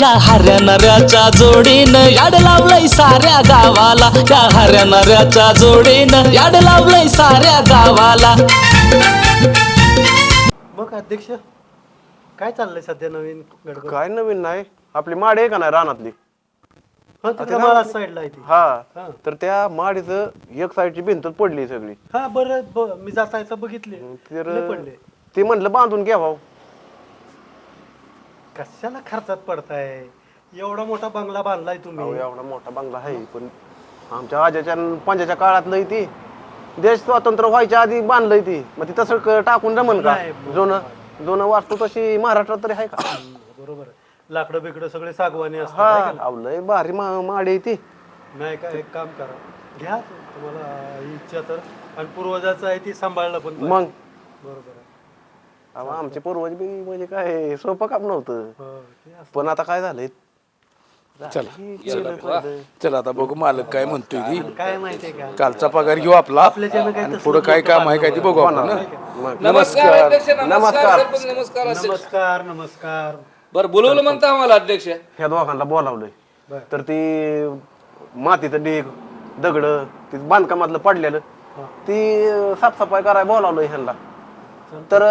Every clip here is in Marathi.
या हऱ्या नऱ्याच्या जोडीनं याड लावलंय साऱ्या गावाला, या हऱ्या नऱ्याच्या जोडीनं याड लावलंय साऱ्या गावाला. मग अध्यक्ष काय चाललंय सध्या नवीन गडबड? काय नवीन नाही, आपली माड आहे का नाही रानातली, हा तिकडे मला साईडला आहे ती. हा तर त्या माडीचं एक साईडची भिंत पडली सगळी. हा बरं मी जाता येता बघितले लय पडले. ते म्हणलं बांधून घ्या भाऊ. कशाला खर्चात पडताय, एवढा मोठा बंगला बांधलाय तुम्ही. एवढा मोठा बंगला आहे पण आमच्या आजाच्या पंजाच्या काळातलं ती, देश स्वतंत्र व्हायच्या आधी बांधलंय ती, मग ती तसं टाकून जमल का? जुनं वास्तू तशी महाराष्ट्रात तरी आहे का? बरोबर आहे, लाकडं बिकडं सगळे सागवानी असतात. हा लय भारी माडी आहे ती. नाही का एक काम करा, घ्या तुम्हाला इच्छा तर, आणि पूर्वजाचं आहे ती सांभाळलं पण पाहिजे. मग बरोबर आहे. आमचे पूर्वज बी म्हणजे काय सोपं काम नव्हतं, ते असं. पण आता काय झालंय. चला आता बघू मालक काय म्हणतोय ती. काय माहितीये का, कालचा पगार घेऊ आपला आपल्याच्यानं काही आणि तसलं पुढे काय मोठं काम आहे काय ते बघू आपण ना. नमस्कार अध्यक्ष. नमस्कार. नमस्कार नमस्कार. बरं बोलवलं म्हणता आम्हाला अध्यक्ष. ह्या दोघांना बोलावलंय तर ती मातीचं ढीग दगड ती बांधकामातलं पडलेलं ती साफसफाई करायला बोलावलंय ह्यांना. तर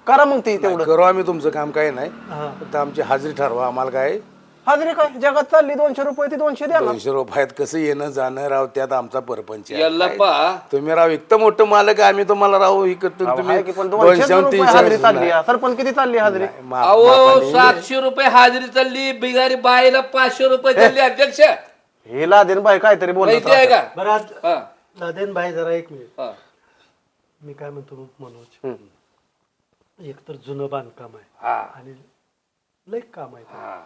करा मग ती तेवढं. करू आम्ही तुमचं काम काय नाही, हा. फक्त आमची हाजरी ठरवा. आम्हाला काय हाजरी काय जगात चालली 200 रुपये ती 200 द्या ना. 200 रुपयात कसं येणं जाणं राव, त्यात आमचा परपंच आहे. यल्लप्पा तुम्ही राव इतकं मोठं मालक आहे, आम्ही तुम्हाला राव ही करतो. तुम्ही आहे की पण 200 रुपये हाजरी चालली आहे. सरपंच किती चालली हाजरी? अहो 700 रुपये हाजरी चालली, बिगारी बाईला 500 रुपये चालली अध्यक्ष. हे लादेन बाई काहीतरी माहिती आहे बोलत का? बरं आज हा, लादेन भाई जरा एक मिनिट. हा. मी काय म्हणतो मनोज, एक तर जुनं बांधकाम आहे हा, आणि लय काम आहे ते. हा.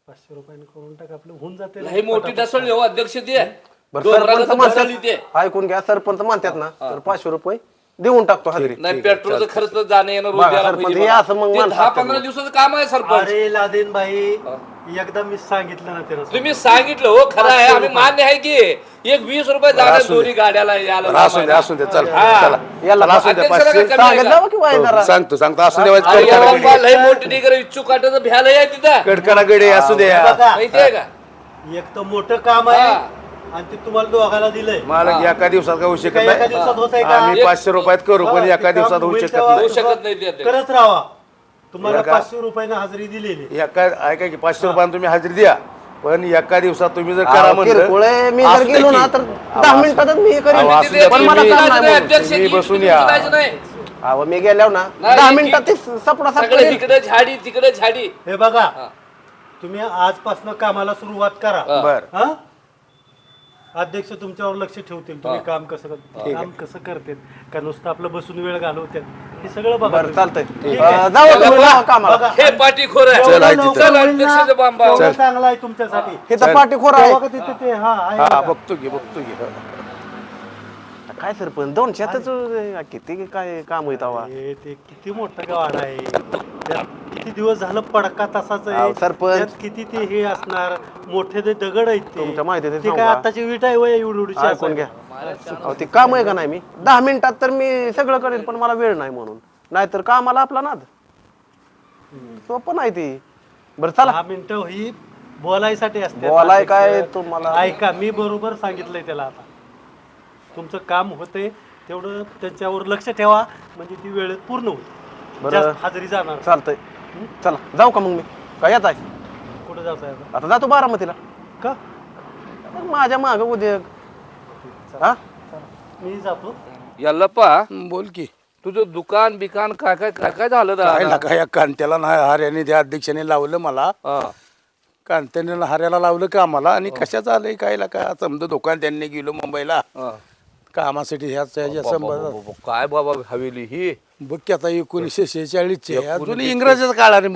500 रुपयाने करून टाक, आपलं होऊन जाते. लई मोठी ढसळली हो अध्यक्ष ते. बरं, दोन सरपंच रागाचं ढसळली ते. म्हणतात ऐकून घ्या, सरपंच म्हणतात ना तर 500 रुपये देऊन टाकतो हाजरी. नाही पेट्रोलचं खर्च तर जाणं येणं रोज बघा, द्यायला सरपंच पाहिजे हे बघा. असं मग ते माणसं 10-15 दिवसाचं काम आहे सरपंच. अरे लादेन भाई, एकदा मी सांगितलं ना त्याला. तुम्ही सांगितलं हो, खरं आहे, आम्ही मान्य आहे की एक 20 रुपये जागा दोन्ही गाड्याला यायला असू द्या असू द्या. चल हा. चला याला चला, असू द्या. अध्यक्षाला 500 काय कमी आहे सांगितलं का? की बाई जरा. सांगतो असू द्या. अरे या बाबा लय मोठी डिगर इच्छुक काटाचं भ्याला आहे तिथं. कडकडा गडे असू द्या. बघा, माहिती आहे का? एक तर मोठं काम आहे हा. आणि ते तुम्हाला दोघाला दिलंय. मालक एका दिवसात काय होऊ शकत काय एका नाही. दिवसात होत आहे का? आम्ही 500 रुपयात करू पण हा, एका ते दिवसात काम होऊ होईल शकत तेव्हा नाही. होऊ शकत नाही ते अध्यक्ष. करत राहा. तुम्हाला एका- 500 रुपयाने हजेरी दिलेली. एका ऐका की 500 रुपयानं तुम्ही हजेरी द्या, पण एका दिवसात तुम्ही जर करा अहो, किरकोळ आहे. मी जर असू दे गेलो की. ना तर 10 मिनिटातच मी हे करीन. अहो, असू द्या. पण मला तुम्ही- काम नाही म्हणून. अध्यक्ष तुम्ही की बसून तुम्ही या. उचलायचं नाही. अहो मी गेल्यावर ना नाही, 10 की- मिनिटात ते सपडा सगळे सापडेल. तिकडे झाडी तिकडे झाडी. हे बघा, तुम्ही आजपासून कामाला सुरुवात करा. बर हा? अध्यक्ष तुमच्यावर लक्ष ठेवतील, तुम्ही काम कसं करते का नुसतं आपलं बसून वेळ घालवतात, हे सगळं बघा. बरं तुम्ही. चालतंय. ठीक आहे. जाऊ चला, तुम्ही बघा. जाऊ कामाला. बघा. हे पाठी खोर आहे. जेवढं चला, लवकर चला, होईल ना, अध्यक्षाचं बांबा. तेवढं चांगलं आहे तुमच्यासाठी. हे तर पाठी खोर आहे. तेव्हा का तिथे ते हा आहे हा बघा. बघतो की काय सर पण 200च किती काय काम होईत हवा. हे ते किती मोठं गाड आहे, त्यात किती दिवस झालं पडका तसाच अहो, आहे. सरपंच. त्यात किती ते हे असणार, मोठे ते दगड आहेत ते. तुमच्या माहितीत ते सांगू काय का? आताची विट आहे वय एवढी ऐकून घ्या. अहो ते काम आहे का नाही, मी 10 मिनिटात तर मी सगळं करेन पण मला वेळ नाही म्हणून. नाहीतर कामाला आपला नाद सोपं नाही ती. बरं चला. 10 मिनिटं ही बोलायसाठी असते. बोलाय काय तुम्हाला? ऐका, मी बरोबर सांगितलंय त्याला. आता तुमचं काम होते तेवढं त्यांच्यावर लक्ष ठेवा, म्हणजे ती वेळेत पूर्ण होईल. बरं. जास्त हाजरी जाणार. चालतंय. चला जाऊ का मग मी? काय येत आहे? कुठं जायचं आहे आता? आता जातो बारामतीला. का? माझ्या माग उद्योग. हा मी जातो. यल्लप्पा बोल की. तुझं दुकान बिकान काय काय काय काय झालं काय दा? नका या कांत्याला नाही हार्याने त्या अध्यक्षाने लावलं मला. हा. कांत्याने हार्याला लावलं कामाला आणि कशाचं आलंय काय का समजा दुकान त्यांनी गेलो मुंबईला हा. कामासाठी ह्याच्या संबंधात. काय बाबा हवेली ही बघ की आता 1946 चे अजून इंग्रजाच्या काळाने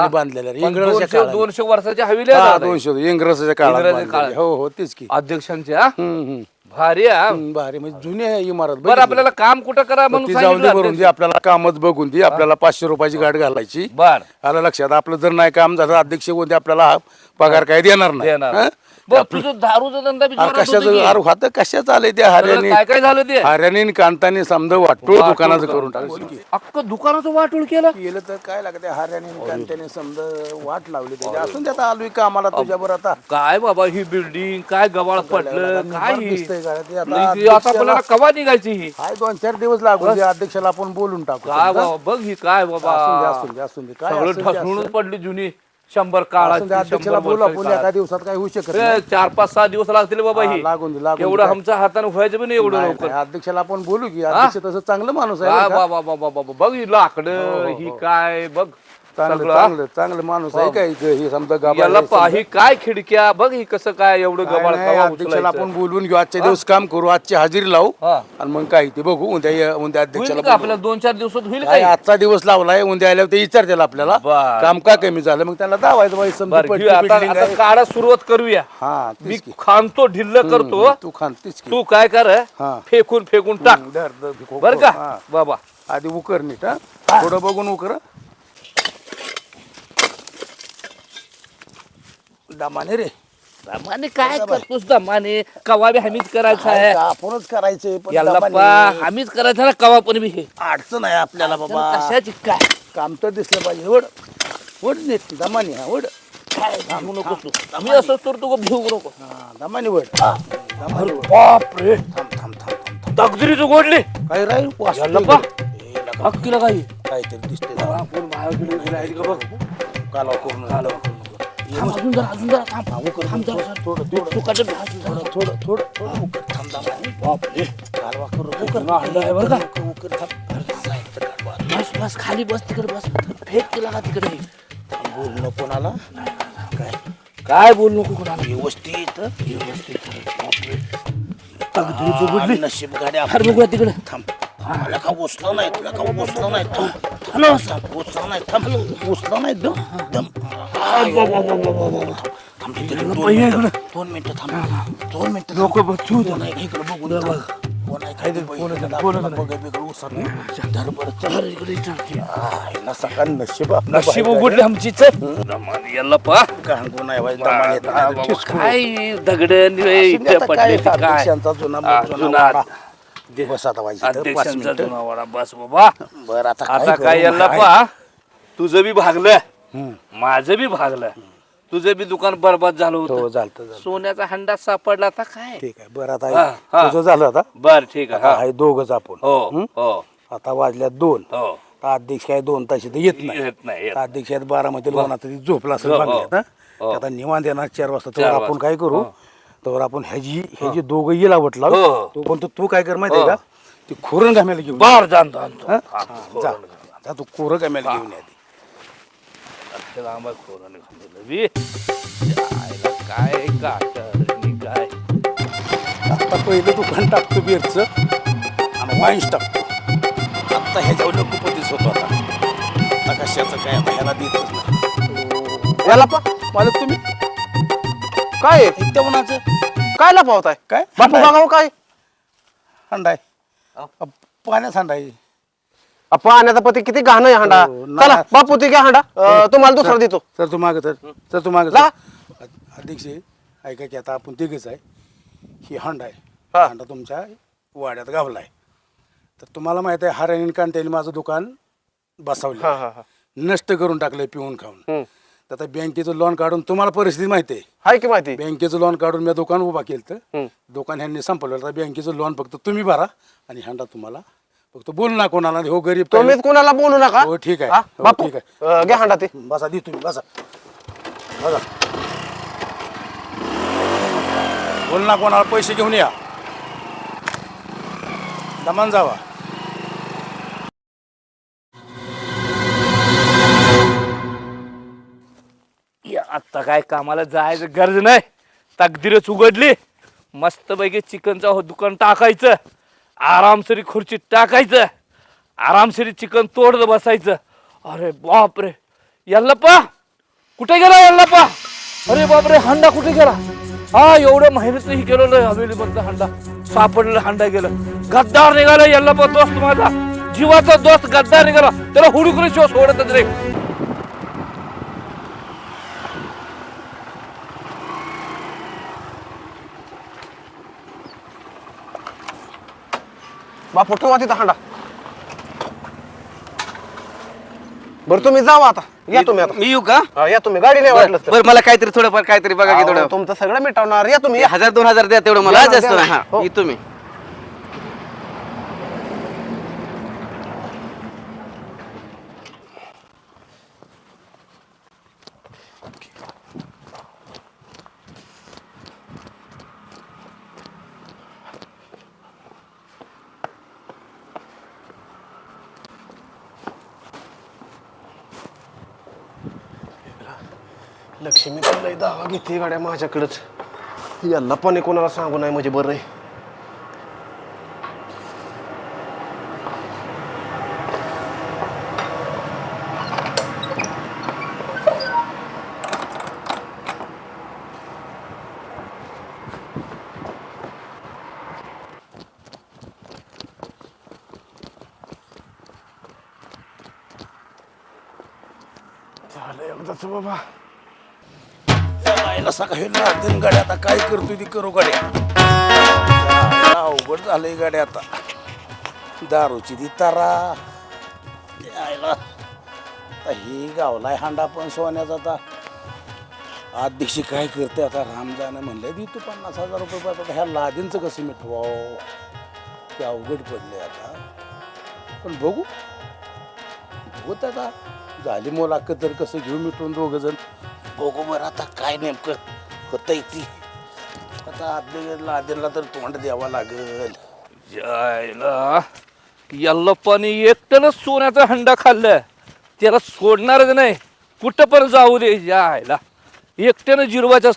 बांधलेल्या इंग्रजाच्या काळाने. 200 वर्षाच्या हवेली हा, आहे 200 इंग्रजाच्या काळात इंग्रजाच्या बांधलेल्या. काळात. हो हो तेच की. अध्यक्षांच्या हम्म. भारी आहे. भारी म्हणजे जुनी आहे इमारत. बरं आपल्याला काम कुठं करा म्हणून ती जाऊन दे सांगितलं भरून दे, अध्यक्ष. आपल्याला कामच बघून दे. आपल्याला 500 रुपयाची गाठ घालायची. बर आलं लक्षात. आपलं जर नाही काम झालं अध्यक्ष कोणते आपल्याला पगार काय देणार नाही. देणार. हं? बघ तुझं दारूचा धंदा बी अरे जोरात कशाचं होता की? अरे आता कशाचं आलंय त्या सगळं हऱ्याने काय काय झालं ते हऱ्याने आणि कांताने समजा वाटोळ दुकानाचं करून टाकलं अख्खं दुकानाचं वाटोळ केलं केलं तर काय लागतं हऱ्याने आणि कांताने समजा वाट लावली त्याची असून त्यात आलोय का आम्हाला तुझ्यावर आता काय बाबा ही बिल्डिंग काय गबाळ पडलं काय बरं ही? दिसतंय का ते आता नाही, ती आता आपल्याला कवा निघायची ही हाय 2-4 दिवस लागू दे अध्यक्षाला आपण बोलून टाकू काय बाबा बघ ही काय असून दे, बाबा असून दे, असून दे. काय सगळं असेल ते ढसळूनच असेल. पडली जुनी 100 असून दे, काळाची अध्यक्षाला 100 बोलू आपण वर्षाची एका दिवसात काय होऊ शकत नाही. 4-5-6 दिवस लागतील बाबा हा, ही लागून दे, लागून दे. एवढं आमच्या हाताने व्हायचं पण नाही एवढं नाही, लवकर नाही, अध्यक्षाला आपण बोलू की अध्यक्ष तसं चांगलं माणूस आहे काय बरं का? बाबा बाबा बाबा बघ ही लाकडं ही काय बघ चांगलं सगळं चांगलं चांगलं माणूस आहे काय हे समजा गाभा याला आहे, पाही काय खिडक्या बघ ही कसं काय एवढं काय गबाळ नाही, कवा अध्यक्षाला उचलायचं? आपण बोलवून घेऊ आजच्या दिवस काम करू आजची हजेरी लावू हा. आणि मग काय ते बघू उद्या होईल अध्यक्षाला का आपल्याला 2-4 दिवसात होईल काय काय आजचा दिवस लावलाय उद्या आल्यावर ते विचारतील आपल्याला बर. काम का कमी झालं मग त्याला दावायचं बाई समजा बरं पट्टी घेऊ आता बिल्डिंग आता आहे. काढा सुरुवात करूया हा मी तेच की. खांतो ढिल्ल करतो तू खानतीस की तू काय कर हा. फेकून फेकून टाक धर, धर, खो, बर खो. का हा. बाबा आधी उकर नीट हा थोडं बघून उकर दमाने रे दमाने काय करतोस दमाने कवा बी हमीच करायचं आहे आपणच करायचे पण याला दमाने. पा हमीच करायचं ना कवा पण बी हे अडचण आहे आपल्याला बाबा कशाची काय काम तर दिसलं पाहिजे वड वड नीट दमाने हा वड काय सांगू नको तू मी असंच करतो का भिवू नको हा दमाने वड दमाने वड बापरे थांब थांब थांब थांब थांब दगदरीच उघडली काय राहील याला पा हक्कीला काही काहीतरी दिसते आपण बाहेर गेलो गेला आहे का बघ कालवा करून थांब, अजून जरा थांब थांब जरा तू काढत थोडं थोडं उकर थांब दमाने बापरे कालवा करू उकर अंडा आहे बरं का उकर थांब बस बस खाली बस तिकडे बस फेक केला का तिकडे बोलणं कोणाला काय काय बोल नको कोणाला व्यवस्थित दगदरीच उघडली नशीब गाड्या अरे बघूया तिकडे थांब मला का उचलं नाही तुला का उचलं नाही थांब उचलं नाही थांब उचलं नाही दम दम थांब इकडे 2 मिनिटं थांब 2 मिनिटं नको बच्चू नाही इकडे बघून थांब. कोण आहे काय बघ उचल धर बरं चल सकाळ नशीब आपलं नशीब उघडली आमची चल याला पा गांगू नाही व्हायचं दमाने येतं नाही तर ठिसकून. काय दगड असून आता काय पडले काय अध्यक्षांचा जुना जुना वाडा. बस आता व्हायचं इथं 5 अध्यक्षांचा मिनिटं. जुना वाडा बस बाबा बरं आता आता करू? काय याला काय? पा तुझं बी भागलं हम्म. माझं बी भागलं तुझं बी दुकान बरबाद झालं हो होतं झालं सोन्याचा हंडा सापडला आता काय ठीक आहे बरं हा, आता हा. तुझं झालं आता बर ठीक आहे आता हा. आहे दोघच आपण हो हं? हो आता वाजल्यात 2 हो तर अध्यक्ष काय 2 तास इथं येत नाही येत नाही येत तर अध्यक्ष आहेत 12 मध्ये लोणाचं ती झोपला असेल हो, बंगल्यात हं? हो. आता निवांत येणार 4 वाजता 4 तर आपण वाजता. काय करू तर आपण ह्याची दोघं येला वटला हो, हो. तो पण तू काय कर माहिती आहे हो. का ती खोरण घामेला घेऊन ये. बर जाणतो आणतो हं? जा जा, तू खोरं घामेला घेऊन ये आधी. त्याला आम्हाला कोरोना खाल्लेलं बी जायला काय काटरणी काय आता पहिलं दुकान टाकतो बिअरचं आणि वाईन्स टाकतो आता ह्याच्यावर लकुपतीच होतो आता कशाचं काय आता ह्याला देतच नाही याला पा मालक तुम्ही काय आहे? एकट्या उन्हाचं काय लपवताय काय बापू बघाव काय हंडाय पाण्यात हंडाय पाण्याचा पती किती घाण आहे हांडा हो, ना. चला बापू ते घ्या हांडा तुम्हाला दुसरा देतो सर तू मागं सर तू मागं जा. अध्यक्ष ऐका की आता आपण तिघच आहे ही हंडा आहे हा. हंडा तुमच्या वाड्यात गावला आहे तर तुम्हाला माहित आहे हऱ्याने कांट्याने माझं दुकान बसवलं आहे. नष्ट करून टाकलंय पिऊन खाऊन तर आता बँकेचं लोन काढून तुम्हाला परिस्थिती माहिती आहे हाय की माहिती बँकेचं लोन काढून मी दुकान उभा केलं तर दुकान ह्यांनी संपवलं तर बँकेचं लोन फक्त तुम्ही भरा आणि हंडा तुम्हाला फक्त बोलू ना कोणाला हो गरीब काय- तुम्हीच कोणाला बोलू नका हो ठीक आहे हा? हो, बापू ठीक आहे घ्या हांडा ते बसा दे तुम्ही बसा बसा बोल ना कोणाला पैसे घेऊन या दमान जावा आता काय कामाला जायचं गरज नाही तकदीरच उघडली मस्तपैकी चिकनचं दुकान टाकायचं आरामसरी खुर्चीत टाकायचं आरामसरी चिकन तोडत बसायचं अरे बापरे यल्लप्पा कुठे गेला यल्लप्पा अरे बापरे हंडा कुठे गेला हा एवढं मेहनतही केलं हवेली मधला हंडा सापडलेला हंडा गेलं गद्दार निघाला यल्लप्पा दोस्त माझा जीवाचा दोस्त गद्दार निघाला त्याला हुडुकरी शिव सोडतच रे बापू ठेवा तिथं हांडा. बरं तुम्ही जावा आता. या तुम्ही आता. मी येऊ का? हा, या तुम्ही. गाडी नाही वाटलं तर. बरं मला काहीतरी थोडंफार काहीतरी बघा की अहो, थोडं. तुमचं सगळं मिटवणार. या तुम्ही. 1000-2000 द्या तेवढं मला द्या ना, जास्त द्या ना. नाही. हा हो. येतो मी. लक्ष्मी तर लय दावा घेते गाड्या माझ्याकडंच. यांना पण कोणाला सांगू नाही म्हणजे बरं आहे. झालं एकदाच बाबा. यायला सकाळी दिन गाड्या आता काय करतोय ती करू गाड्या. अवघड झालंय गाड्या आता. दारूची ती तारा यायला आता ही गावलाय हांडा पण सोन्याचा. आता अध्यक्ष काय करते आता रामजानं म्हणलं देतो 50,000 रुपये. आता ह्या लादींचं कसं मिटवावं ते अवघड पडले आता. पण बघू बघूत आता झाली मुलाखत तर कसं घेऊ मिटवून दोघं जण. बघू बरं आता काय नेमकं होतंय ती. आता लादेला तर तोंड द्यावा लागल. जायला यल्लप्पाने एकट्यानं सोन्याचा हंडा खाल्लं त्याला सोडणारच नाही. कुठं पण जाऊ दे. जायला एकट्यानं जिरवायचं.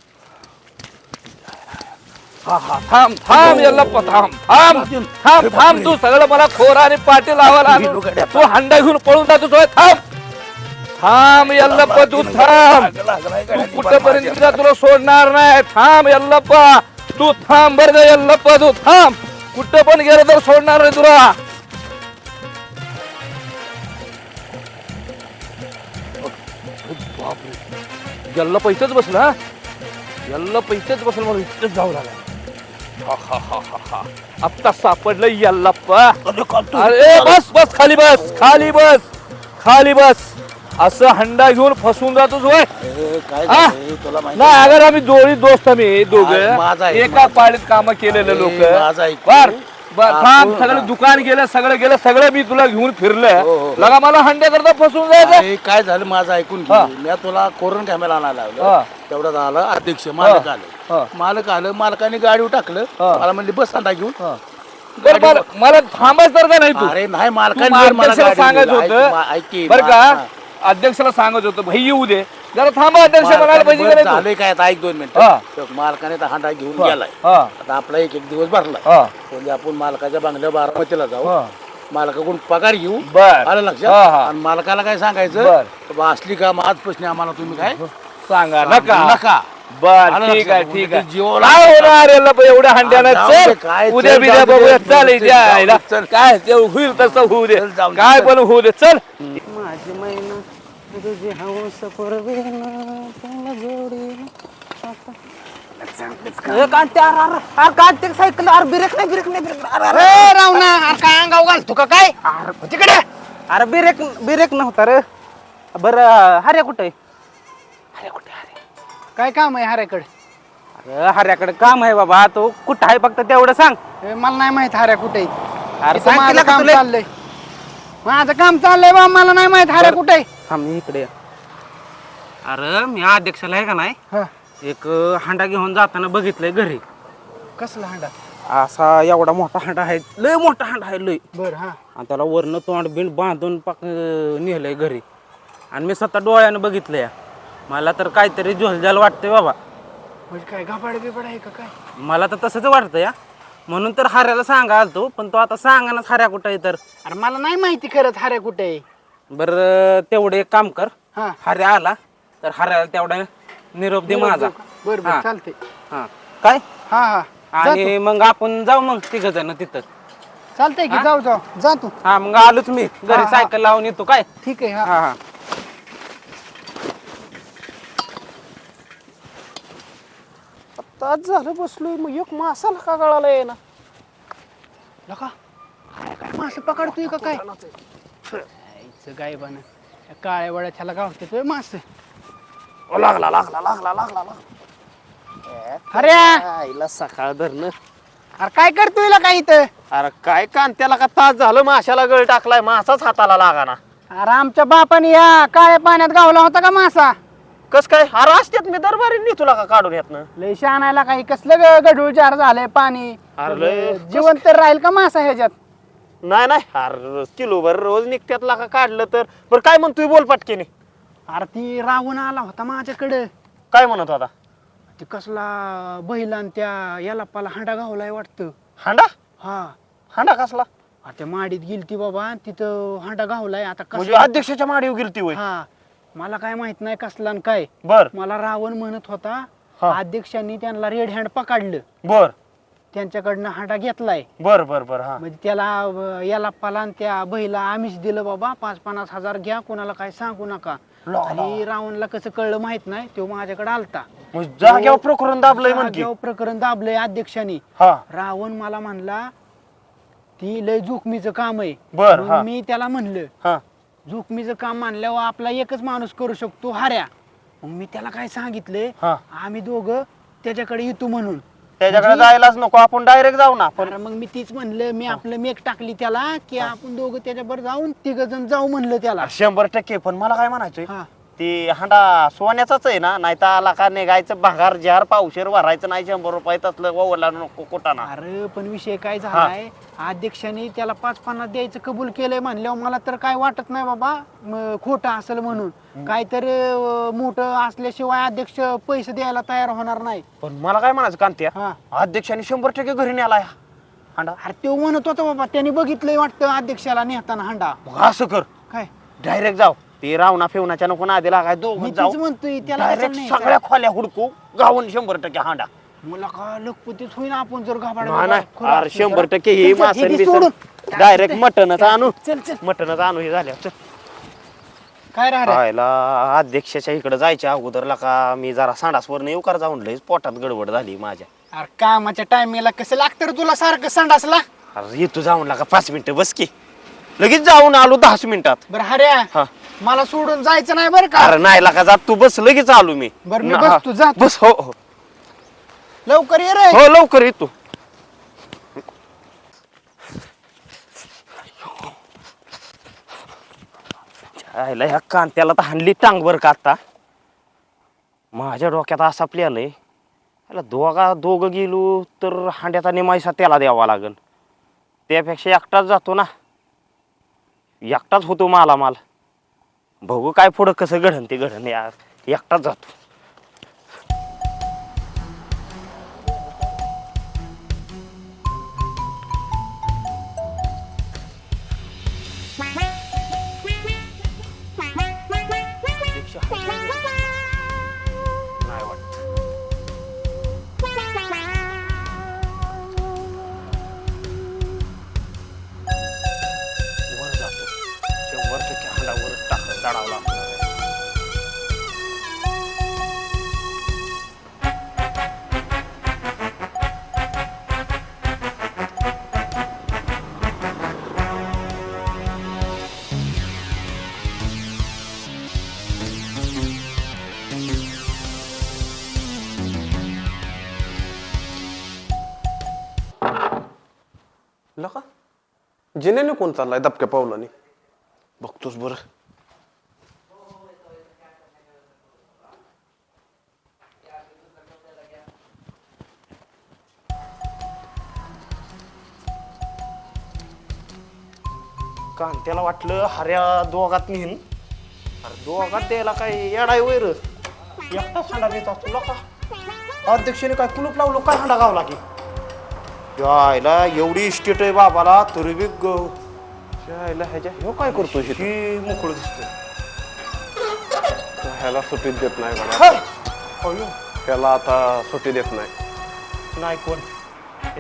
हा हा थांब थांब यल्लप्पा थांब थांब थांब थांब. तू सगळं मला खोरा आणि पाठी लावायला आलो. तू हंडा घेऊन पळून जातोय. थांब थांब यल्लप्पा तू थांब. तू कुठपर्यंत तुला सोडणार नाही. थांब यल्लप्पा तू थांब. बरं का यल्लप्पा तू थांब. कुठं पण गेलं तर सोडणार नाही तुला. यल्लप्पा इथंच बसला. यल्लप्पा इथंच बसलं म्हणून इथंच जाऊ लागला. आत्ता सापडलं यल्लप्पा. अरे बस बस खाली बस खाली बस खाली बस. असं हंडा घेऊन फसून जातोस होय. काय हा? झालंय तुला माहिती नाही अगर आम्ही दोन्ही दोस्त आम्ही माझं दोघं ऐक, एका पाळीत काम केलेले लोक. माझं ऐक. बर बर हा, थांब. तू- सगळं दुकान गेलं सगळं गेलं सगळं मी तुला घेऊन हो, फिरलं. हो. लगा मला हंड्या करता फसून जायचं. अरे, काय झालं माझं ऐकून घे. हा. मी तुला कोरोना कॅमेरा आणायला हा. लावलं. तेवढं झालं अध्यक्ष मालक हा. आलं. मालक आलं मालकाने गाडीवर टाकलं. हा. मला म्हणली बस अंडा घेऊन. बरं मला थांबायचं तर का नाही तू. अरे नाही तू मालकाने मला अध्यक्षाला गाडी सांगायचं दिली. ऐक, होतं ऐक की, बरं का. हा. अध्यक्षाला सांगत होतं भाई येऊ दे जरा थांबा. अध्यक्ष म्हणायला मालकाने पाहिजे का बस नाही तू? झालंय काय आता ऐक 2 हा. मिनिटं. मालकाने तर हांडा घेऊन हा. गेलाय. हा. आता आपला एक दिवस भरला. हा. म्हणजे आपण मालकाच्या बंगल्या बारामतीला जाऊ. हा. मालकाकडून पगार घेऊ. बर. आलं हा, लक्षात. हा. आणि मालकाला काय सांगायचं बर. बाबा, असली काम आजपासून आम्हाला तुम्ही काय सांगा सांगू नका नका. बर आलं ठीक आहे लक्षात. ठीक म्हणजे आहे. जीवावर काय होणार याला बा एवढ्या हंड्याला. जाऊ दे, चल काय, उद्या चल, बिद्या जाऊ दे, बघूया. चल, चालेल चल, द्यायला. चल. काय ते होईल तसं होऊ दे. चल, जाऊ दे, काय चल. पण होऊ दे. चल माझी मैना तुझी हौस पुरवीना त्याला जोडीना. कार्तिक सायकल अरे ब्रेक नाही ब्रेक नाही ब्रेक अरे रावणा अरे काय अंगाव घालतो का काय अरे तिकडे अरे ब्रेक ब्रेक नव्हता रे. बरं हऱ्या कुठे हऱ्या कुठे काय काम आहे हऱ्याकडे? अरे हऱ्याकडे काम आहे बाबा. तो कुठं आहे फक्त तेवढं सांग. मला नाही माहित हऱ्या कुठे अरे सांग माझं तिला का काम तुला. चाललंय. माझं काम चाललंय बा. मला नाही माहित हऱ्या कुठे आहे. थांब इकडे. अरे मी अध्यक्षाला आहे का नाही हा. एक हांडा घेऊन जाताना बघितलंय घरी. कसला हांडा? असा एवढा मोठा हांडा आहे. लय मोठा हांडा आहे लय. बर हा. आणि त्याला वरनं तोंड बिंड बांधून पाक नेलंय घरी. आणि मी स्वतः डोळ्यानं बघितलंय. मला तर काहीतरी झोलझाल वाटतंय बाबा. म्हणजे काय गापाड बिपाड आहे का काय? मला तर तसंच वाटतं या. म्हणून तर हाऱ्याला सांगा आलतो. पण तो आता सांगानाच हाऱ्या कुठं आहे तर. अरे मला नाही माहिती खरंच हऱ्या कुठे आहे. बरं तेवढे एक काम कर. हा. हाऱ्या आला तर हाऱ्याला तेवढा निरोप दे माझा. बर बर हा. चालते. हा काय हा हा आणि मग आपण जाऊ मग तिघ जण तिथं. चालतंय की जाऊ जाऊ जा तू. हा मग आलोच मी घरी हा. सायकल लावून येतो काय. ठीक आहे. हा हा हा तास झालं बसलोय मग एक मासा का गळाला आहे ना लका मासे पकडतोय का काय काय बन काळ्या वड्यात ह्याला गावते मासे लागला लागला लागला लागला अरे आईला सकाळ धरणं. अरे काय करतोय काय इथं अरे काय कांत्याला का तास झालं माशाला गळ टाकलाय मासाच हाताला लागाना. अरे आमच्या बापाने या काळ्या पाण्यात गावला होता का मासा कस काय अरे असत्यात मी दरबारी तुला का काढून येत ना. लय आणायला काही कसलं गढूळ जार झालंय पाणी अरे लय जिवंत राहील का मासा ह्याच्यात नाही नाही अरे किलोभर रोज निघत्यातला का काढलं तर बरं काय म्हणतोय बोल पटकेने. अरे ती रावण आला होता माझ्याकडे काय म्हणत होता. ती कसला बैलान त्या याला पाला हांडा गावलाय वाटतं हांडा हा हांडा कसला आता त्या माडीत गेलती बाबा तिथं हांडा गावलाय आता म्हणजे कसला अध्यक्षाच्या माडीवर गेलती होय. हा मला काय माहित नाही कसला न काय बर मला रावण म्हणत होता हा. अध्यक्षांनी त्यांना रेड हँड पकडलं बर त्यांच्याकडनं हांडा घेतलाय बर बर बर हा म्हणजे त्याला याला पाला न त्या बहिला आमिष दिलं बाबा 5-50 हजार घ्या कोणाला काय सांगू नका आणि रावणला कसं कळलं माहित नाही तो माझ्याकडे आलता म्हणजे जाग्यावर प्रकरण दाबलंय म्हणते. जाग्यावर प्रकरण दाबलंय अध्यक्षांनी हा रावण मला म्हणला ती लय जोखमीचं काम आहे बर, मग हा. मी त्याला म्हणलं हा जोखमीचं काम मानल्यावर आपला एकच माणूस करू शकतो हाऱ्या मग मी त्याला काय सांगितले हा. आम्ही दोघं त्याच्याकडे येतो म्हणून त्याच्याकडे जायलाच नको आपण डायरेक्ट जाऊ ना आपण. अरे मग मी तीच म्हणलं मी आपलं मेक टाकली त्याला की आपण दोघं त्याच्याबरोबर जाऊन 3 जण जाऊ म्हणलं त्याला 100% पण मला काय म्हणायचंय हा ती हांडा सोन्याचाच आहे ना नाही तर आला का निघायचं भागार जार पावशेर भरायचं नाही 100 रुपये तसलं ओवरला नको कोटाना. अरे पण विषय काय झालाय अध्यक्षांनी त्याला 5-50 द्यायचं कबूल केलंय म्हणल्यावर मला तर काय वाटत नाही बाबा खोटं असेल म्हणून काहीतरी मोठं असल्याशिवाय अध्यक्ष पैसे द्यायला तयार होणार नाही. पण मला काय म्हणायचं कांत्या हा अध्यक्षांनी 100% घरी नेलाय हांडा. अरे तो म्हणत होता बाबा त्यांनी बघितलंय वाटतं अध्यक्षाला नेताना हांडा मग असं कर काय डायरेक्ट जाऊ ते रावणा फेवनाच्या नको नादी लागाय मी दोघं तीच जाऊ म्हणतोय त्याला डायरेक्ट कशाला सगळ्या खोल्या हुडकू गावून 100% हांडा. मला का लखपतीच होईना आपण जर नाही नाही अरे 100% ही मासन सोडून डायरेक्ट मटनच आणू चल चल मटनच आणू हे झाल्या चल. काय राहणार पाहायला अध्यक्षाच्या इकडे जायच्या अगोदरला का मी जरा सांडासवर येऊ कर जाऊन लयच पोटात गडबड झाली माझ्या. अरे कामाच्या टायमिंगला कसं लागतं रे तुला सारखं संडासला अरे येतो जाऊन लागा 5 मिनिटं बस की लगेच जाऊन आलो 10 मिनिटात. बरं हऱ्या हा मला सोडून जायचं नाही बरं का अरे नाही लागा जात तू बस लगेच आलो मी. बरं मी हा, बसतो जा बस हो हो लवकर ये रे हो लवकर येतो. ह्याला ह्या कांत्याला तर हाणली टांगभर का आता माझ्या डोक्यात असा प्लॅन आहे ह्याला दोघं गेलो तर हांड्याचा निमायसा त्याला द्यावा लागल त्यापेक्षा एकटाच जातो ना एकटाच होतो माल बघू काय पुढं कसं घडन ते घडन यार एकटाच जातो. नाही वाटत वर जातो 100% हांडावर चढावं लागतं. लका जिनेने कोण चाललाय दबक्या पावलाने बघतोस बर. कांत्याला वाटलं हऱ्या दोघात नेहन अरे दोघात द्यायला काय येडाय वैर एकटाच हांडा देत तुला का अध्यक्षाने काय कुलूप लावलं काय हांडा गावला की यायला एवढी इस्टेट आहे बाबाला तरी बी ह्याला ह्याच्या ह्यो काय करतोय शित? ही मोकळं दिसतंय. ह्याला सुट्टी देत नाही बघा अयो ह्याला आता सुट्टी देत नाही. नाही कोण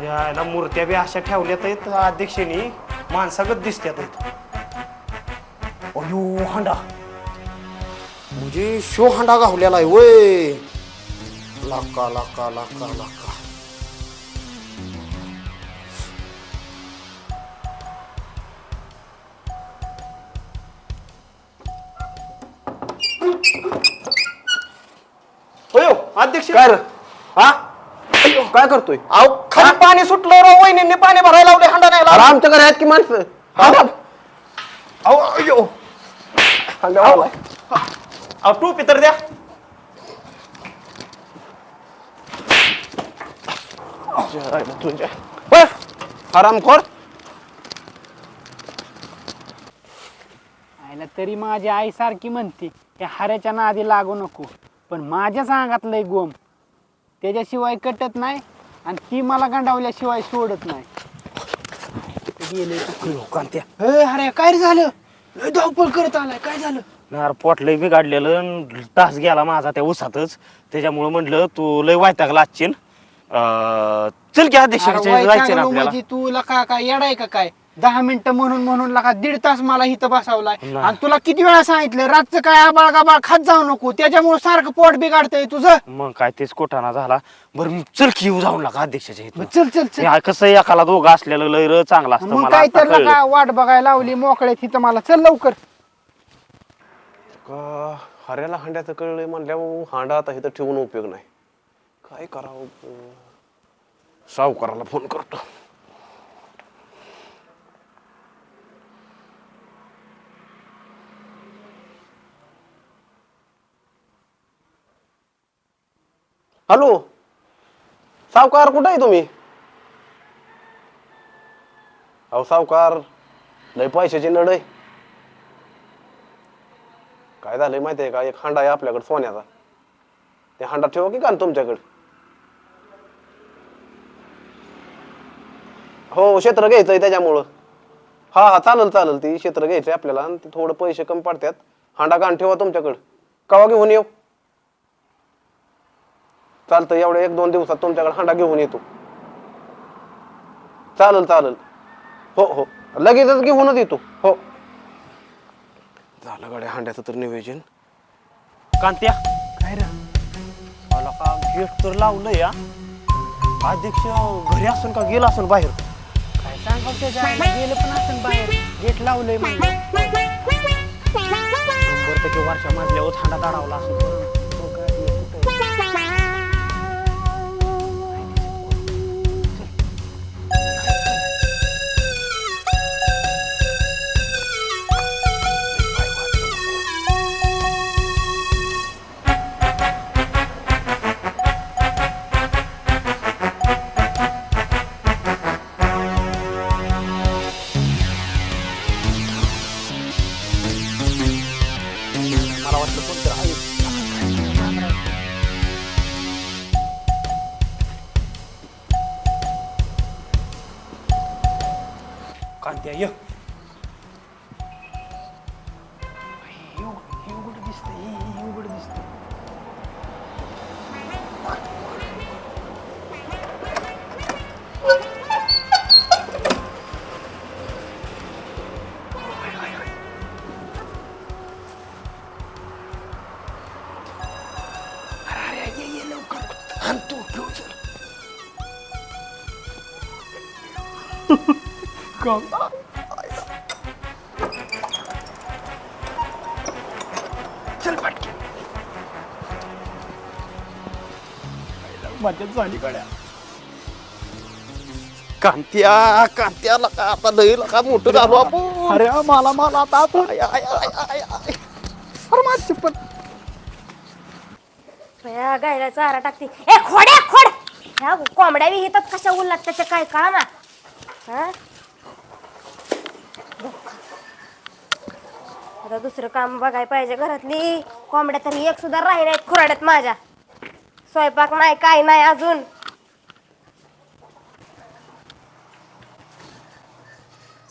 यायला मूर्त्या बी अशा ठेवल्यात आहेत अध्यक्षांनी माणसागत दिसत्यात आहेत. अयो हांडा म्हणजे शो हांडा गावलेला आहे वय लाका लाका लाका लाका. होय अध्यक्ष काय रे हा काय करतोय अहो खाली पाणी सुटलं राव वहिनींनी पाणी भरायला लावले हांडा नाही अरे लावला. आमच्या घरी आहेत की माणसं अहो अयो अहो टोपी तर द्या तुझ्या हरामखोर आयला तरी माझी आई सारखी म्हणते त्या हाऱ्याच्या नादी लागू नको, पण माझ्या सांगातलंय गोम त्याच्याशिवाय कटत नाही आणि ती मला गंडावल्याशिवाय सोडत नाही. अरे काय रे झालं? लय धावपळ करत आलाय, काय झालं? नार पोट लय बिघडलेलं तास गेला माझा त्या उसातच त्याच्यामुळे म्हणलं तू लय वैतागला आजचीन चल की अध्यक्ष अरे जायचं ना वैतागलो आपल्याला म्हणजे तुला काय येडाय का काय? 10 मिनिटं म्हणून लका 1.5 तास मला इथं बसावलाय आणि तुला किती वेळा सांगितलं रातचं काय आबाळ गाबाळ खात जाऊ नको, त्याच्यामुळे सारखं पोट बिघडतंय तुझं. मग काय तेच कोठाना झाला बरं मी चल की येऊ जाऊन लागा अध्यक्षाच्या इथं चल चल चल. हे कसं एकाला दोघं असलेलं लय र चांगलं असतं मग मला काय आता तर कळलं. का वाट बघायला लावली मोकळ्यात इथं मला. चल लवकर. का हऱ्याला हांड्याचं कळलंय म्हणल्यावर हांडा आता इथं ठेवून उपयोग नाही. काय करावं सावकाराला फोन करतो. हॅलो सावकार कुठे आहे तुम्ही? अहो सावकार लय पैशाची नड आहे. काय झालंय माहिती आहे का? एक हांडा आहे आपल्याकडे सोन्याचा. ते हांडा ठेवा की का तुमच्याकडे? हो क्षेत्र घ्यायचंय त्याच्यामुळं. हा हा चालेल चालेल. ती क्षेत्र घ्यायचंय आपल्याला आणि ते थोडं पैसे कमी पडतात. हांडा गाण ठेवा तुमच्याकडे. कवा घेऊन येऊ? चालतं एवढ्या 1-2 दिवसात तुमच्याकडे हांडा घेऊन येतो. चालेल चालेल. हो हो लगेचच घेऊनच येतो. हो झालं गाड्या हांड्याचं तर नियोजन. कांत्या काय रे मला का गेट तर लावलं या अध्यक्ष घरी असून का गेला असून बाहेर काय सांगाव त्याच्या आईला, गेलं पण असं बाहेर, गेट लावलंय म्हणजे 100% वर्षा मजल्यावर हांडा दाडावला असं कांत्या ये उघड दिसतंय, उघड दिसतंय. कांत्या कांत्याला का आता लय का मोठं झालो आपण अरे मला आता आपण अरे माझी पण बया गायला चारा टाकते. ए खोड्या खोड ह्या कोंबड्या विहितात कशा उललात त्याच्या काय कळा ना. आता दुसरं काम बघाय पाहिजे घरातली. कोंबड्या तरी एक सुद्धा राही नाहीत खुराड्यात माझ्या. स्वयंपाक नाही काय नाही अजून.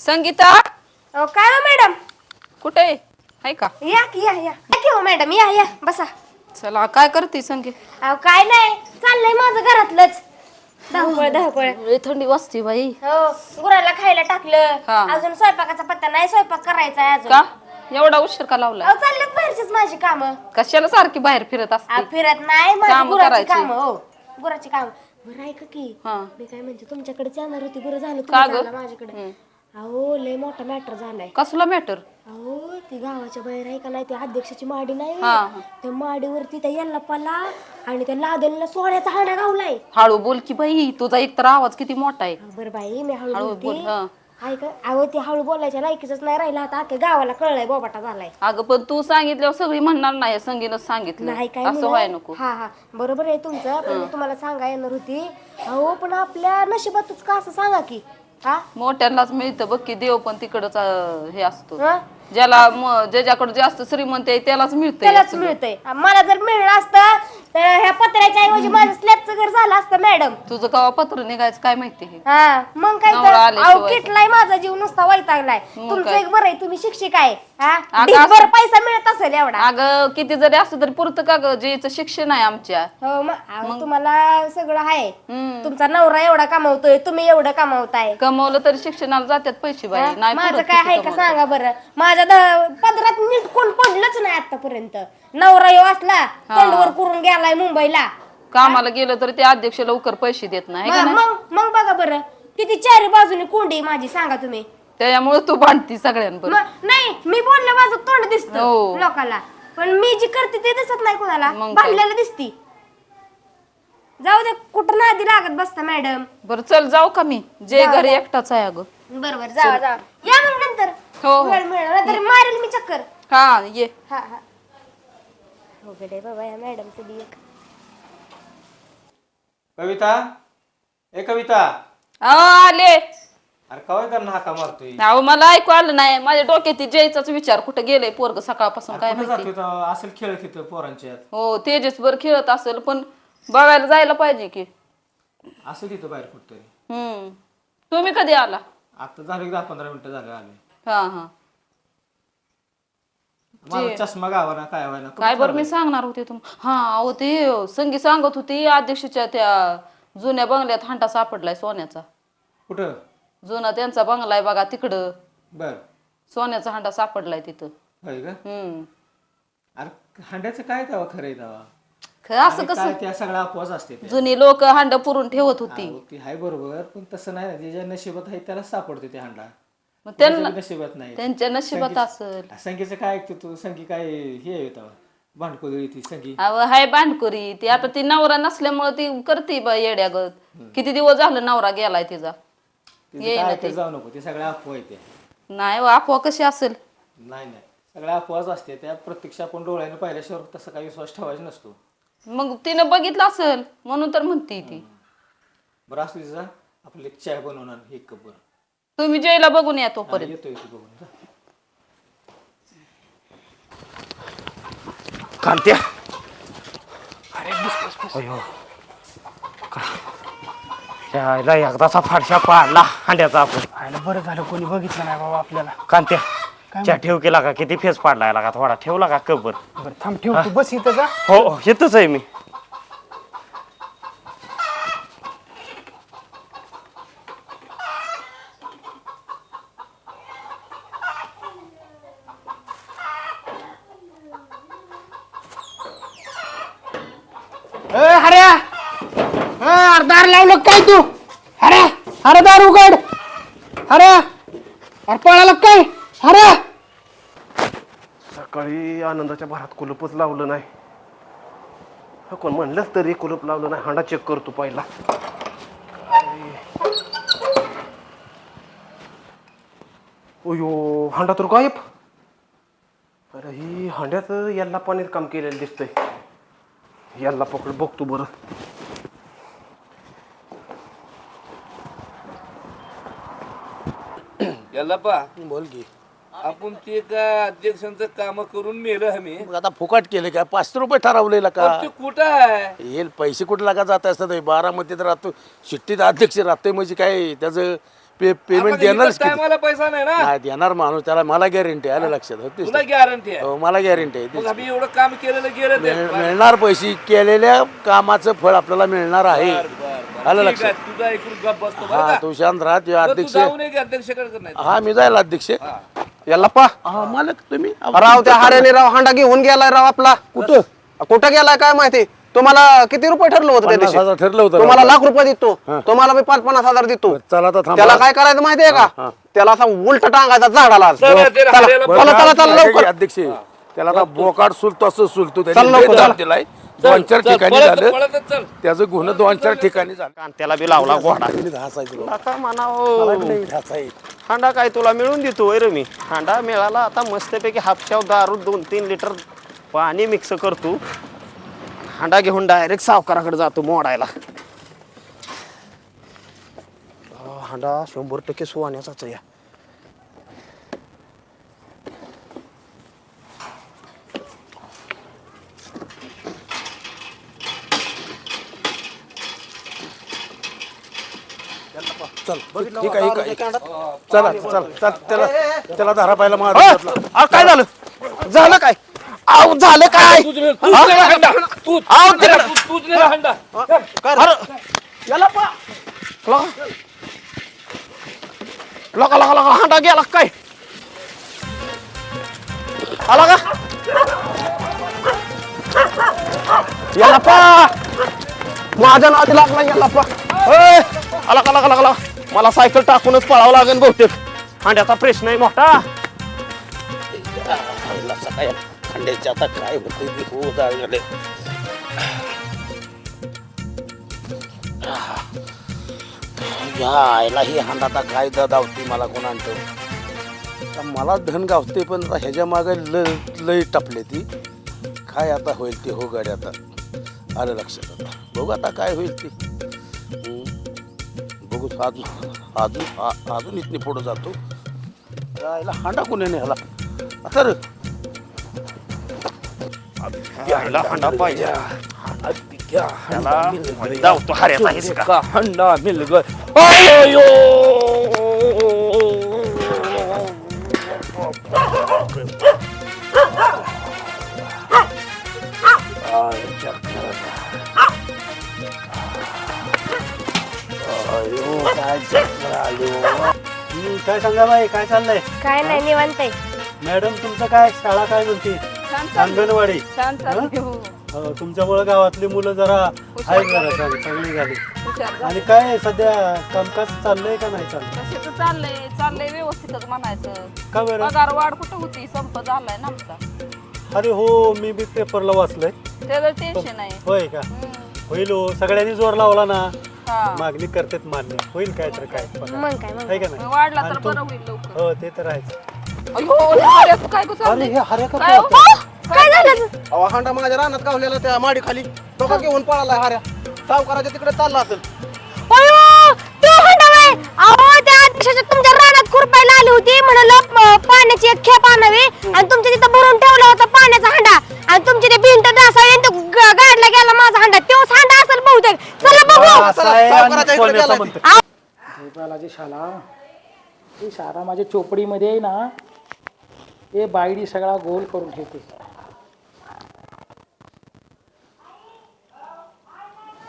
संगीता अहो काय हो मॅडम? कुठे आहे का? या की या की हो मॅडम या बसा. चला काय करते संगीत? अहो काय नाही चाललंय माझं घरातलंच धावपळ. लय थंडी वाजते बाई. हो गुराला खायला टाकलं. हा. अजून स्वयंपाकाचा पत्ता नाही. स्वयंपाक करायचा आहे अजून. का एवढा उशीर का लावला? अहो चाललेत बाहेरचीच माझी कामं. कशाला सारखी बाहेर फिरत असते? फिरत नाही माझी कामं गुराची करायची. काम. हो गुराची काम. बरं ऐका की हा. मी काय म्हणते तुमच्याकडे जाणार होती. बरं झालं का तुम्ही ग? आला माझ्याकडे. अहो लय मोठा मॅटर झालाय. कसला मॅटर? अहो ती गावाच्या बाहेर आहे का नाही ती अध्यक्षाची माडी नाही हा, हा. त्या माडीवरती त्या यल्लापाला आणि त्या लादनला सोन्याचा हाडा गावलाय. हळू बोल की बाई, तुझा एकतर आवाज किती मोठा आहे. बरं बाई मी हळू हळू बोलते. बोल, हा. ऐका अहो ती हळू बोलायच्या लायकीच नाही राहिला आता अख्ख्या गावाला कळलंय बोबाटा झालाय. अगं पण तू सांगितल्यावर सगळी म्हणणार नाही, संगीनच सांगितलं नाही काय असं म्हणत? व्हाय नको. हा हा बरोबर आहे तुमचं, पण मी तुम्हाला सांगा येणार होती. अहो पण आपल्या नशिबातच का असं सांगा की हा मोठ्यांनाच मिळतं बघ की, देव पण तिकडच हे असतो. हा? ज्याला ज्याच्याकडे जास्त श्रीमंत आहे त्यालाच मिळतं. त्यालाच मिळतंय. मला जर मिळलं असतं तर ह्या पत्र्याच्या ऐवजी माझं स्लॅबचं घर झालं असतं मॅडम. तुझं कवा पत्र निघायचं काय माहिती हे. हा मग काय तर नवरा आल्याशिवाय. अहो किटलाय माझा जीव नुसता वैतागलाय. मग तुमचं काय? एक बरं आहे तुम्ही शिक्षक आहे हा अगं ढीगभर पैसा मिळत असेल एवढा. अगं किती जरी असलं तरी पुरतं का ग, जेचं शिक्षण आहे आमच्या. हो मग अहो, तुम्हाला सगळं आहे. तुमचा नवरा एवढा कमावतोय तुम्ही एवढं कमावताय. कमवलं तरी शिक्षणाला जातात पैसे बाई. नाही माझं पुरत काय किती आहे का कमवलं. सांगा बरं. माझ्या पदरात नीट कोण पडलंच नाही आतापर्यंत. नवरा येऊ असला तोंडवर करून गेलाय मुंबईला. कामाला गेलं तर ते अध्यक्ष लवकर पैसे देत नाही का नाही? मग मग बघा बरं किती चारी बाजूने कोंडी माझी सांगा तुम्ही. त्याच्यामुळे तू भांडती सगळ्यांबरोबर. नाही मी बोललं माझं तोंड दिसतं हो. लोकाला, पण मी जी करते ते दिसत नाही कोणाला. मग काय? भांडल्याला दिसती. जाऊ दे कुठं नादी लागत बसता मॅडम. बरं चल जाऊ का मी, जे जा, घरी जा. एकटाच आहे अगं. बरोबर जावा जावा या मग नंतर. हो. वेळ मिळाला तरी मारेल मी चक्कर. हा ये. हा हा अवघड आहे बाबा या मॅडमचं बी एक. कविता ए कविता आले. अरे कवा त्यांना हाका मारतोय. अहो मला ऐकू आलं नाही, माझ्या डोक्यात जयचाच विचार कुठं गेलंय पोरग सकाळपासून काय कुठं माहिती. जातोय असेल खेळ तिथं पोरांच्यात. हो तेजस बर खेळत असेल, पण बघायला जायला पाहिजे की. असं तिथं बाहेर कुठतरी. तुम्ही कधी आला? आता झालं 10-15 मिनिटं झालं आले. हा हा माझा चष्मा गावाना काय व्हायना. काय बरं मी सांगणार होते हा अहो ते संगी सांगत होती अध्यक्षच्या त्या जुन्या बंगल्यात हांडा सापडलाय सोन्याचा. कुठं? जुना त्यांचा बंगला आहे बघा तिकडं. बर सोन्याचा हांडा सापडलाय तिथं. होय का? अरे हांड्याचं काय तेव्हा खरं आहे तेव्हा. असं कसं त्या सगळ्या अपवास असते त्या. जुनी लोक हांड पुरून ठेवत होती. अहो, ती हाय बरोबर, पण तसं नाही ना. ज्याच्या नशिबात आहे त्याला सापडते ते हांडा. मग त्यांना त्याच्या नशिबात नाही. त्यांच्या नशिबात असेल. संगीचं काय ऐकतो तू? संगी काय हे आहे तेव्हा भांडकोदळी ती संगी. अहो हाय बांधकोरी ती. आता ती नवरा नसल्यामुळे ती करते बा येड्यागत. किती दिवस झालं नवरा गेलाय तिचा. तिचं काय ऐकत जाऊ नको. ते सगळ्या अफवा आहे त्या. नाही अफवा कशी असेल. नाही नाही सगळ्या अफवाच असते त्या. प्रत्यक्ष आपण डोळ्याने पाहिल्याशिवाय तसं काही विश्वास ठेवायचा नसतो. मग तिनं बघितलं असेल म्हणून तर म्हणते ती. बरं असू तिचा आपलं एक चाय बनवणार एक कप. बरं तुम्ही जयला बघून या तोपर्यंत. येतो येतो बघून जा. कांत्या यायला एकदाचा फारशा पाडला हांड्याचा आपण. आयला बरं झालं कोणी बघितलं नाही बाबा आपल्याला. कांत्या च्या ठेव केला का? किती फेस पाडलाय का? थोडा ठेवला का कबर? बरं थांब ठेव तू बस इथं जा. हो येतच आहे मी. हऱ्या दार लावलं काय तू? हऱ्या अरे दार उघड. हऱ्या अरे पळाला काय? हऱ्या सकाळी आनंदाच्या भरात कुलूपच लावलं नाही. कोण म्हणलंच तरी कुलूप लावलं नाही. हांडा चेक करतो पहिला. ओयो हांडा तर गायब. अरे ही हांड्याचं याला पाण्यात काम केलेलं दिसतंय. याला पकड बघतो बरं. याला पा बोल की. आपण ते का अध्यक्षांचं काम करून मेलं आम्ही. मग आता फुकट केले काय? 500 रुपये ठरवलेला का? पण ते कुठं आहे? येईल पैसे कुठे लागा जात असतात. बारामतीत राहतो शिट्टीत अध्यक्ष राहतोय म्हणजे काय त्याचं पेमेंट देणारच की. मला पैसा नाही ना. नाही देणार माणूस त्याला. मला गॅरंटी आलं लक्षात. होतीस तुला गॅरंटी आहे? हो मला गॅरंटी आहे. मग आम्ही एवढं काम केलेलं गेलं ते. मिळणार पैसे. केलेल्या कामाचं फळ आपल्याला मिळणार आहे. आलं ठीक लक्षात. आहे, तुझं ऐकून गप बसतो बरं हा का? तू शांत राहा. ते पण तू अध्यक्ष जाऊ नये की अध्यक्षाकडे नाही. हा मी जाईल अध्यक्ष. याला मालक तुम्ही राव त्या हाऱ्याने राव हांडा घेऊन गेलाय राव आपला. कुठं कुठं गेलाय काय माहिती. तुम्हाला किती रुपये ठरलं होतं त्या 50,000 दिवशी? ठरलं होतं. तुम्हाला लाख रुपये देतो, तुम्हाला मी 50,000 देतो. चला आता थांबा. त्याला काय करायचं माहितीये का? त्याला असा उलट टांगायचा झाडाला आज. चला, त्याला चला, हाणायला चला, चला, चला, लवकर. अध्यक्ष त्याला आता बोकाड सुलतो असं सुलतो चल त्यांनी लवकर, लय दाब चल. दिलाय. चल, 2-4 चल, ठिकाणी पळतच, झालं पळतच चल. त्याचं गुन्हा 2-4 ठिकाणी झालं. त्याला बी लावला घोडा. ढासायचं नका म्हणावं. हांडा काय तुला मिळून देतो रे मी. हांडा मिळाला आता मस्तपैकी हापशाव दारू 2-3 लिटर पाणी मिक्स करतो. हांडा घेऊन डायरेक्ट सावकाराकडे जातो मोडायला. हांडा 100% सोन्याचाच या. चल ठीक आहे चला चल चल त्याला त्याला धारा पाहिला मार काय झालं? झालं काय? आव झालं काय? तूच नेला हंडा. आव तिकडं. तूच नेला हंडा. अरे, याला पा लगा लगा लगा हांडा गेला काय? आला का? याला पा माझ्या नादी लागला याला पा. आला का लगा लागला. मला सायकल टाकूनच पळावं लागेल बहुतेक. हांड्याचा प्रश्न आहे मोठा. खंड्याचे आता काय होते यायला ही हांडाता काय दावते मला कोण आणतो. मला धन गावते पण आता ह्याच्या मागे लय टपले ती. काय आता होईल ते हो गाडी आता आलं लक्षात. आता बघू आता काय होईल ती. बघू अजून इथने पुढं जातो. यायला हांडा कोणी ह्याला तर यायला हांडा पाहिजे. त्याला धावतो हाऱ्याचा हिसका. का हंडा मिल गय. काय सांगा बाई, काय चाललंय? काय नाही निवांत आहे. मॅडम तुमचं काय शाळा काय म्हणते? अंगणवाडी छान चालू हो, तुमच्यामुळे गावातली मुलं जरा आहेत जरा चांगली झाली. आणि काय सध्या कामकाज चाललंय का नाही चाललंय? चाललंय व्यवस्थितच म्हणायचं. का बरं? पगार वाढ कुठं होती, संप झालाय ना आमचा. अरे हो, मी बी पेपरला वाचलंय. त्याचं टेन्शन आहे. होय का? होईल हो, सगळ्यांनी जोर लावला ना. हा. मागणी करतेत मान्य होईल काय तर काय पगार. मग काय मग आहे का नाही? वाढला तर आणि बरं तुम- होईल लवकर. हो ते तर आहेच. अयो, हाऱ्याचं काय गं अरे चाललंय? हे हऱ्या का काय हो? पळतोय? काय झालं? अहो हांडा माझ्या रानात गावलेला त्या माडी खाली तो का घेऊन पळाला हाऱ्या. सावकाराच्या तिकडे चालला असेल. अयो, तो हंडा बाई. अहो त्या अध्यक्षाच्या तुमच्या रानात खुरपायला आली होती. म्हणाल पाण्याची एक खेप आणावी आणि तुमच्या तिथं भरून ठेवला होता पाण्याचा हंडा. आणि तुमची ते भिंत डासाळी आणि तो गाडला गेला माझा हंडा. तोच हंडा असेल बहुतेक. चला बघू. असा आहे आणि सावकाराच्या इकडे सोन्याचा गेलाय म्हणतोय. बालाजी शाळा ही शाळा माझ्या चोपडीमध्ये आहे ना. हे बायडी सगळा गोल करून ठेवते.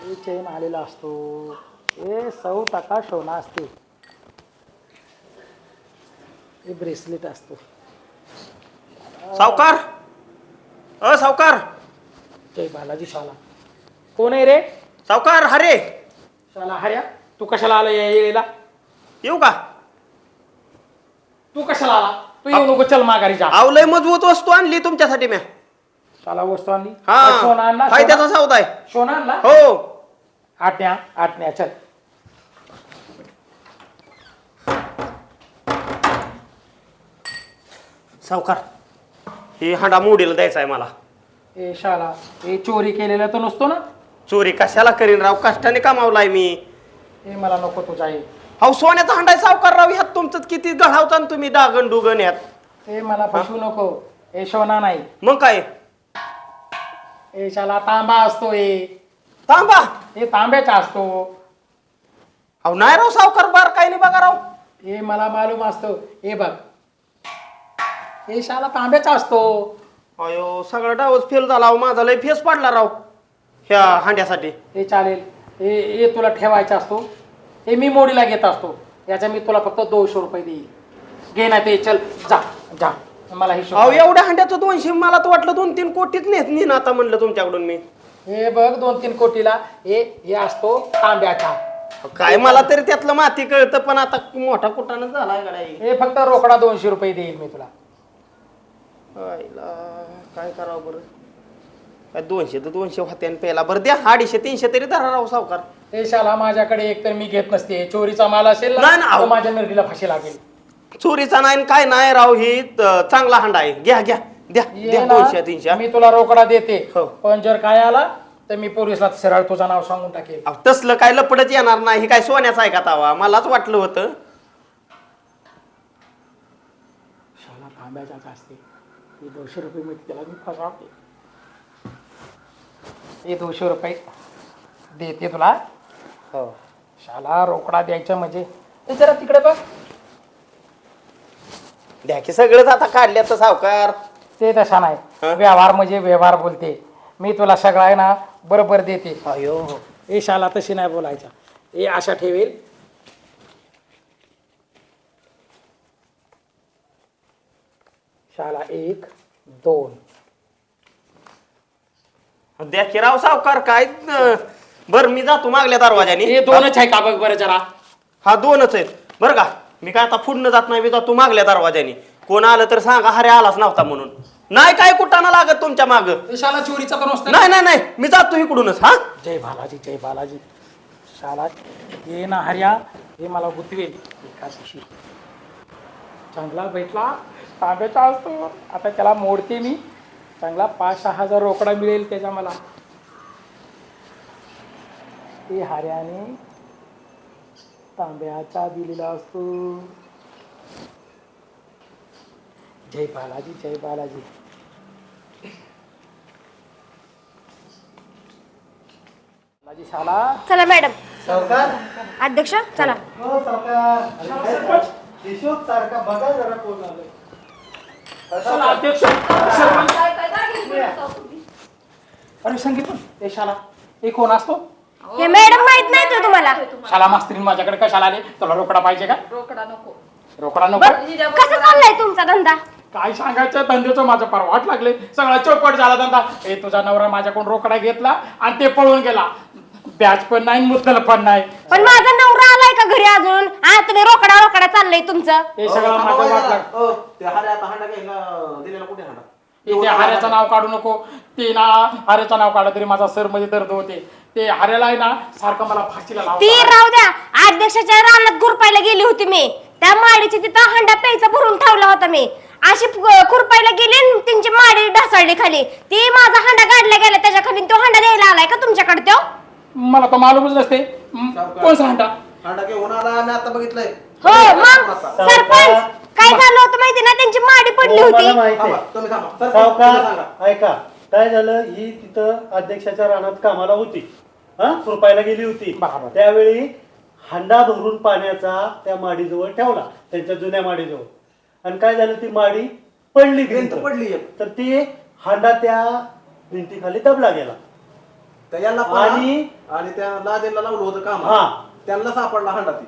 हे चेन आलेला असतो. हे 100% सोना असते. हे ब्रेसलेट असतो. सावकार सावकार जय बालाजी शाला. कोण आहे रे? सावकार हरे शाला हऱ्या. तू कशाला आला या येळेला? येऊ का? तू कशाला आला? तू येऊ नको, चल माघारी जा. आवलय मजबूत वस्तू आणली तुमच्यासाठी मी. शाला वस्तू आणली. हा सोना आणला? फायद्याचा सौदा आहे. सोना आणला? हो. आटण्या चल. सावकार हे हांडा मोडीला द्यायचा आहे मला. ए शाला, हे चोरी केलेला तर नसतो ना? चोरी कशाला करीन राव, कष्टाने कमावलाय मी. हे मला नको तुझा. अहो सोन्याचा हांडा आहे सावकार राव. ह्यात तुमचं किती गढावता ना तुम्ही दागण डुगण यात. हे मला फसवू नको. हे सोना नाही. मग काय? हे शाला तांबा असतो. हे तांबा? हे तांब्याचा असतो. अहो नाही राव सावकार, बार काही नाही बघा राव. हे मला मालूम असतो. हे बघ, हे शाला तांब्याचा असतो. अयो सगळा डावच फेल झाला. माझा लय फेस पडला राव ह्या हांड्यासाठी. हे चालेल. हे तुला ठेवायचा असतो. हे मी मोडीला घेत असतो. याचा मी तुला फक्त 200 रुपये देईल. घे ना ते. चल जा जा. मला अहो एवढ्या हांड्याचं 200 मला तर वाटलं 2-3 कोटीच नेत आता म्हणलं तुमच्याकडून मी. हे बघ 2-3 कोटीला हे असतो तांब्याचा. काय मला तरी त्यातलं माती कळतं पण आता मोठा कुटाणा झालाय गड्या हे फक्त रोकडा 200 रुपये देईल मी तुला. काय करावं बरं काय 200 तर 200 होते आणि प्यायला बरं द्या 250-300 तरी धरा राहू सावकार. हे शाला माझ्याकडे एक तर मी घेत नसते, चोरीचा माल असेल नाही ना, ना अहो. तर माझ्या नरडीला फाशी लागेल. चोरीचा नाही काय नाही राव ही चांगला हांडा आहे घ्या घ्या द्या ये द्या ना, 200-300. मी तुला रोकडा देते हो. पण जर काय आला तर मी पोलिसला सरळ तुझं नाव सांगून टाकेल. अहो, तसलं काय लपडच येणार नाही काय सोन्याचं आहे का तावा मलाच वाटलं होतं. शाला तांब्याचाच असते. हे 200 रुपये मिळते त्याला मी फसवते. हे 200 रुपये देते तुला. हो शाला रोकडा द्यायचं म्हणजे ते जरा तिकडे बघ. द्या की सगळंच आता काढल्या तर सावकार. ते तसा नाही, व्यवहार म्हणजे व्यवहार बोलते. मी तुला सगळं आहे ना बरोबर देते. अयो हे शाला तशी नाही बोलायचा. हे आशा ठेवेल. शाला 1 2 द्या की राव सावकार काय बर मी जातो मागल्या दरवाजाने. हे 2च आहे का बघ बरं जरा. हा 2च आहेत बरं का. मी काय आता पुढनं जात नाही मी जातो मागल्या दरवाजाने. कोण आलं तर सांगा हरे आलाच नव्हता म्हणून. नाही काय कुठाना लागत तुमच्या माग. शाला चोरीचा तर नसतं. नाही नाही नाही मी जातो इकडूनच. हा जय बालाजी जय बालाजी. शाला ये ना हर्या हे मला गुतवेल एका दिवशी. चांगला भेटला तांब्याचा असतो. आता त्याला मोडते मी. चांगला 5-6 हजार रोकडा मिळेल त्याच्या मला. ते हर्याने तांब्याचा दिलेला असतो. जय बालाजी जय बालाजी. बालाजी शाला. चला मॅडम. सावकार अध्यक्ष चला. हो सावकार हिशोब सारखा बघा जरा कोण आलं. अध्यक्ष अरे संगीत हे शाला हे कोण असतो. हे मॅडम माहित नाही तो तुम्हाला. शाला मास्त्रीन माझ्याकडे कशाला आले. तुला रोकडा पाहिजे का. रोकडा नको. रोकडा नको. कसं चाललाय तुमचा धंदा. काय सांगायचं धंद्याचं माझं फार वाट लागले. सगळा चौपट झाला धंदा. हे तुझा नवरा माझ्याकडून रोकडा घेतला आणि ते पळून गेला. ब्याज पण नाही मुद्दल पण नाही. पण माझा नवरा आलाय का घरी अजून. हा तुम्ही रोकडा रोकडा चाललंय तुमचं. हे सगळं माझं वाट लागलं. ते हरे आता हांडा घ्यायला दिलेला कुठे हांडा. ते हाऱ्याचं नाव काढू नको. ते ना हाऱ्याचं नाव काढलं तरी माझा सर मध्ये दर्द होते. ते हाऱ्याला आहे ना सारखं मला फाशीला लावतो. ती राहू द्या. अध्यक्षाच्या रानात खुरपायला गेली होती मी. त्या माडीची तिथं हंडा प्यायचा भरून ठेवला होता मी. अशी खुरपायला गेली आणि त्यांची माडी ढासळली खाली. ती माझा हंडा काढला गेला त्याच्या खाली. तो हंडा द्यायला आलाय का तुमच्याकडे तो. मला तर मालूमच नसते. कोण सांगता. हांडा घेऊन आला आम्ही आता बघितलंय. हो मग सरपंच काय झालं होतं माहिती ना. त्यांची माडी पडली हो, मला होती. माहिती आहे. तुम्ही थांबा. सावकार ऐका काय झालं. ही तिथं अध्यक्षाच्या रानात कामाला होती. हा खुरपायला गेली होती. बरोबर. त्यावेळी हंडा भरून पाण्याचा त्या माडीजवळ ठेवला त्यांच्या जुन्या माडीजवळ. आणि काय झालं ती माडी पडली भिंत पडली. तर ती हंडा त्या भिंतीखाली दबला गेला. आणि त्या लादेला लावलं होतं काम. हा त्यांना सापडला हांडा ती.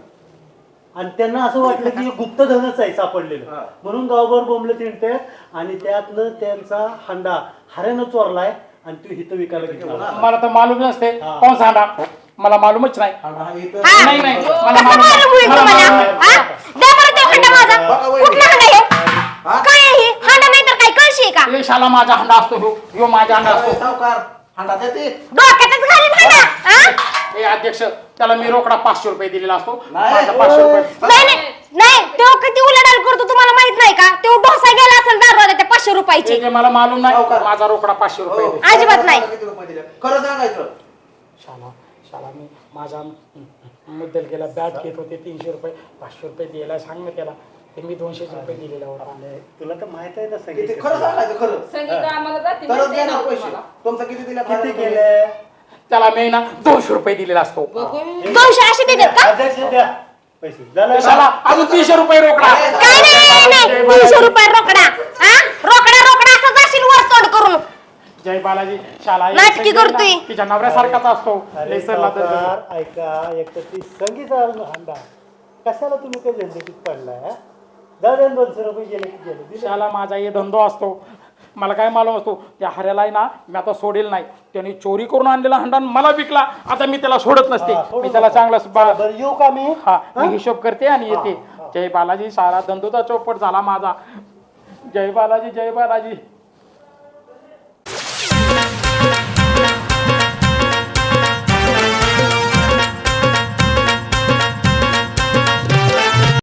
आणि त्यांना असं वाटलं की गुप्तधनच आहे सापडलेलं. म्हणून गावभर बोंबलं तिणते आणि त्यातनं त्यांचा हंडा हऱ्यानं चोरलाय आणि तो हिथं विकायला घेतला. मला तर मालूम नसते. कोण सांगा. मला मालूमच नाही. हा. नाही नाही मला कसं मालूम मालूम होईल तुम्हाला. नाही. हा? द्या बरं तो हंडा माझा. कुठला हंडा हे. काय आहे हे? हंडा नाही तर काय कळशी आहे का. हे शाला माझा हंडा असतो. ह्यो माझा हंडा असतो. सावकार हांडा देते. डोक्यातच घालीन हंडा. हा? हे अध्यक्ष त्याला मी रोकडा 500 रुपये दिलेला असतो. माझा 500 रुपये. नाही नाही नाही तो किती उलाढाल करतो तुम्हाला माहित नाही का. तो ढोसा गेला असेल दारू त्या 500 रुपयाची. ते मला मालूम नाही. माझा रोकडा 500 रुपये दे. अजिबात नाही. किती रुपये दिले खरं सांगायचं. शाला मी माझा मुद्दल केला. बॅट घेत होते 300 रुपये. 500 रुपये द्यायला सांग ना त्याला. ते मी 200 रुपये दिलेला होता. तुला तर माहित आहे ना किती सगळं. खरं सांगायचं खरं. संगीत आम्हाला जाते तरच माहिती आहे देणार ना पैसे. तुम्हाला. तुमचं किती दिला किती केलंय. त्याला मी ना 200 रुपये दिलेला असतो. 200 असे देतात का. अध्यक्ष द्या पैसे झालं शाला अजून 300 रुपये रोकडा. काय नाही 200 रुपये रोकडा. हा रोकडा रोकडा असं जाशील वर तोंड करून. जय बालाजी. शाला एक नाटकी संगीत ना, करतोय. तिच्या नवऱ्यासारखाच असतो. अरे लेसरला तर सावकार, ऐका एक तर ती संगीता हंडा कशाला तुम्ही काही झंझटीत पडलाय. जाऊ दे 200 रुपये गेले की गेले. दिले. शाला माझा हे धंदो असतो. मला काय मालूम असतो त्या हऱ्याला आहे ना मी आता सोडेल नाही. त्यांनी चोरी करून आणलेला हंडा मला विकला, आता मी त्याला सोडत नसते. मी त्याला चांगला बरं येऊ का मी? हा मी हिशोब करते आणि येते. जय बालाजी, सारा धंदोचा चौपट झाला माझा. जय बालाजी, जय बालाजी.